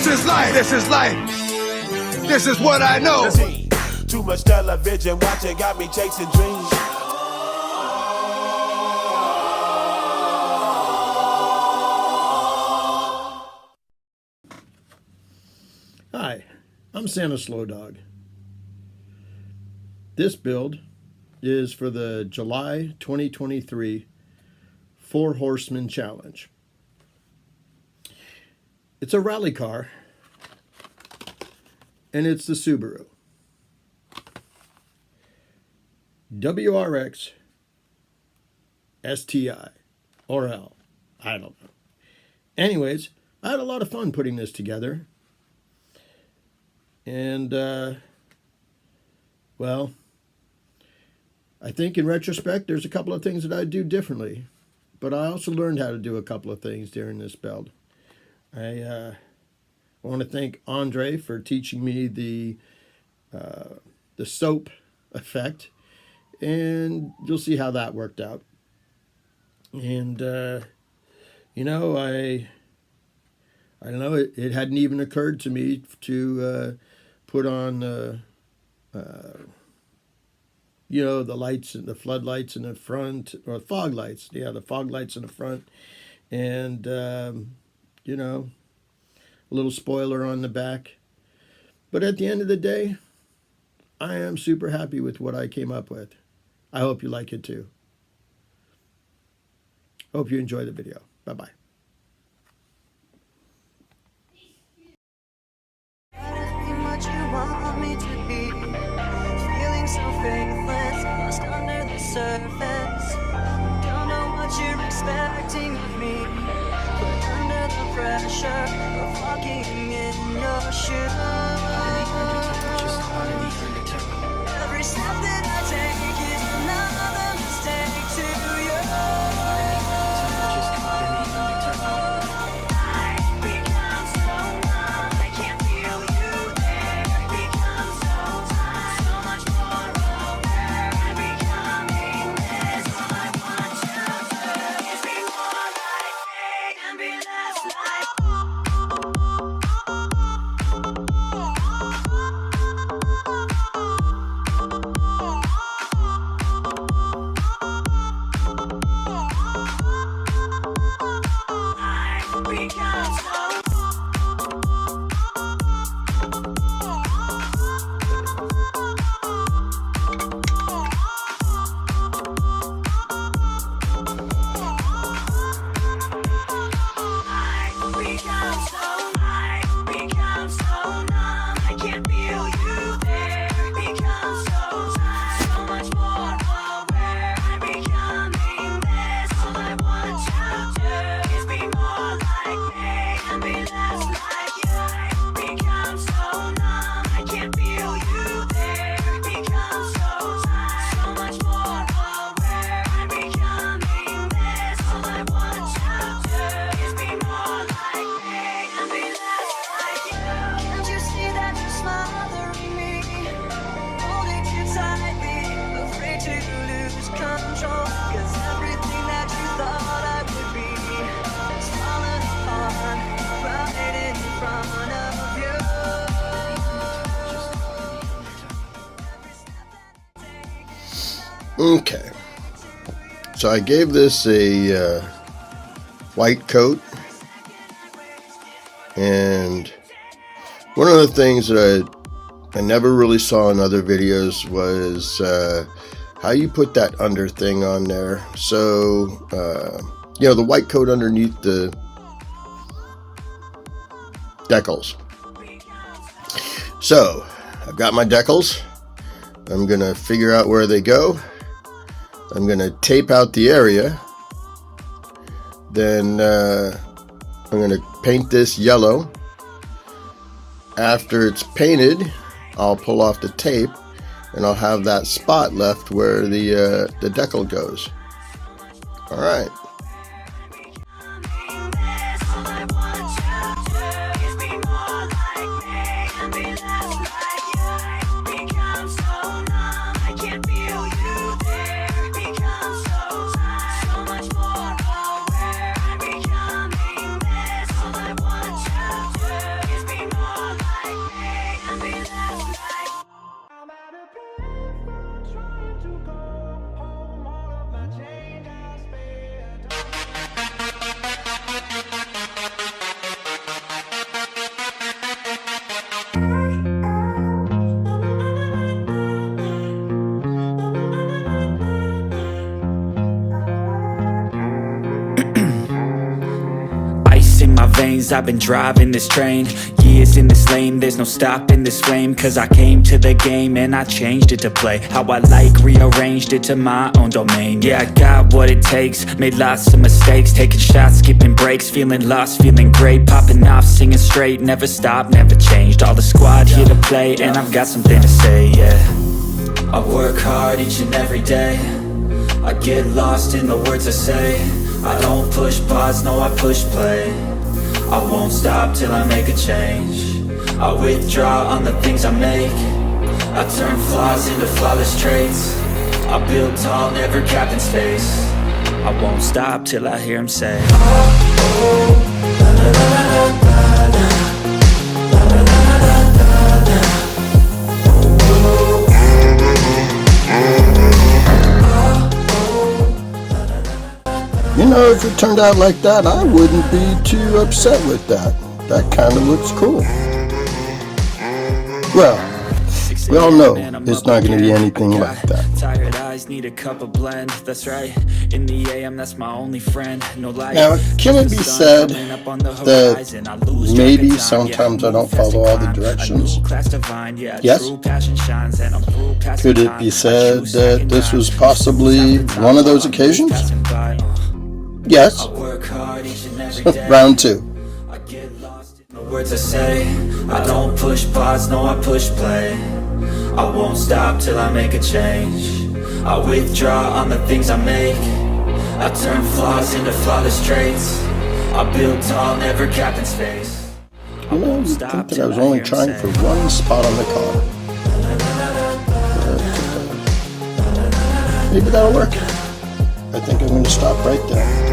is life. This is life. This is what I know. Too much television watching got me chasing dreams. Hi, I'm Santa Slow Dog. This build is for the July 2023 Four Horsemen Challenge. It's a rally car, and it's the Subaru WRX STI or L. I don't know. Anyways, I had a lot of fun putting this together. And, well, I think in retrospect, there's a couple of things that I'd do differently. But I also learned how to do a couple of things during this build. I want to thank Andre for teaching me the soap effect. And you'll see how that worked out. And, you know, I don't know, it hadn't even occurred to me to put on, you know, the lights and the floodlights in the front, or fog lights. Yeah, the fog lights in the front. And, you know, a little spoiler on the back. But at the end of the day, I am super happy with what I came up with. I hope you like it too. Hope you enjoy the video. Bye-bye. Lost under the surface. Don't know what you're expecting of me. Put under the pressure of walking in your shoes. Every step that I take is another mistake to you. I become so numb, I can't feel you there. Become so tired, so much more aware. I'm becoming this. All I want to do is be more like me and be less like. Okay, so I gave this a white coat, and one of the things that I never really saw in other videos was how you put that under thing on there. So, you know, the white coat underneath the decals. So, I've got my decals. I'm going to figure out where they go. I'm going to tape out the area. Then I'm going to paint this yellow. After it's painted, I'll pull off the tape and I'll have that spot left where the decal goes. All right. Is be years I've been driving this train, years in this lane, there's no stopping this flame. Cause I came to the game and I changed it to play how I like, rearranged it to my own domain. Yeah, I got what it takes, made lots of mistakes, taking shots, skipping breaks, feeling lost, feeling great, popping off, singing straight, never stopped, never changed. All the squad here to play, and I've got something to say, yeah. I work hard each and every day, I get lost in the words I say. I don't push pause, no I push play. I won't stop till I make a change. I withdraw on the things I make. I turn flaws into flawless traits. I build tall, never capped in space. I won't stop till I hear him say, You know, if it turned out like that, I wouldn't be too upset with that. That kind of looks cool. Well, we all know it's not going to be anything like that. Tired eyes need a cup of blend. That's right. In the AM, that's my only friend. No light. Now, can it be said that maybe sometimes I don't follow all the directions? Yes? Could it be said that this was possibly one of those occasions? Yes. Round two. I get lost in the words I say. I don't push pause, no I push play. I won't stop till I make a change. I withdraw on the things I make. I turn flaws into flawless traits. I build tall, never capped in space. You know, you'd think that I was only trying for one spot on the car. But, maybe that'll work. I think I'm going to stop right there.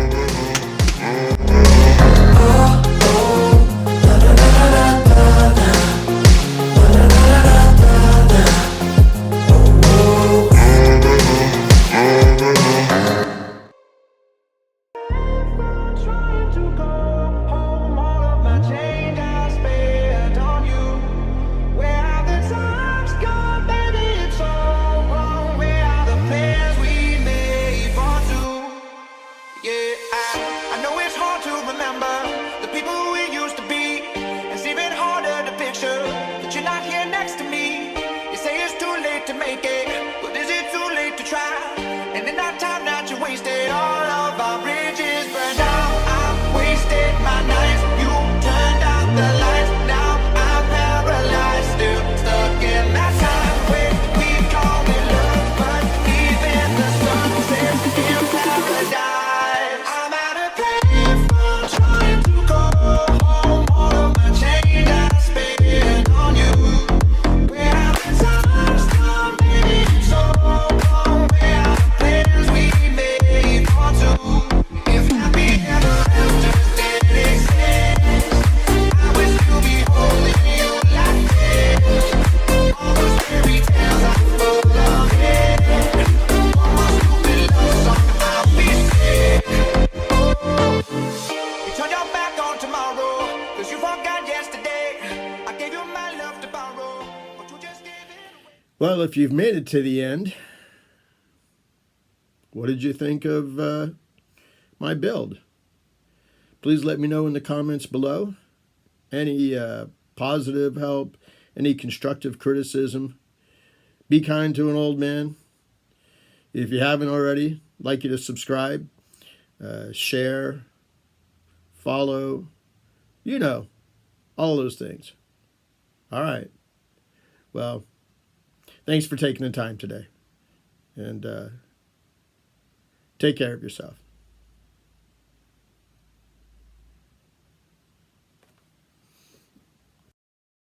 Well, if you've made it to the end, what did you think of my build? Please let me know in the comments below. Any positive help, any constructive criticism. Be kind to an old man. If you haven't already, I'd like you to subscribe, share, follow, you know, all those things. All right. Well, thanks for taking the time today. And take care of yourself.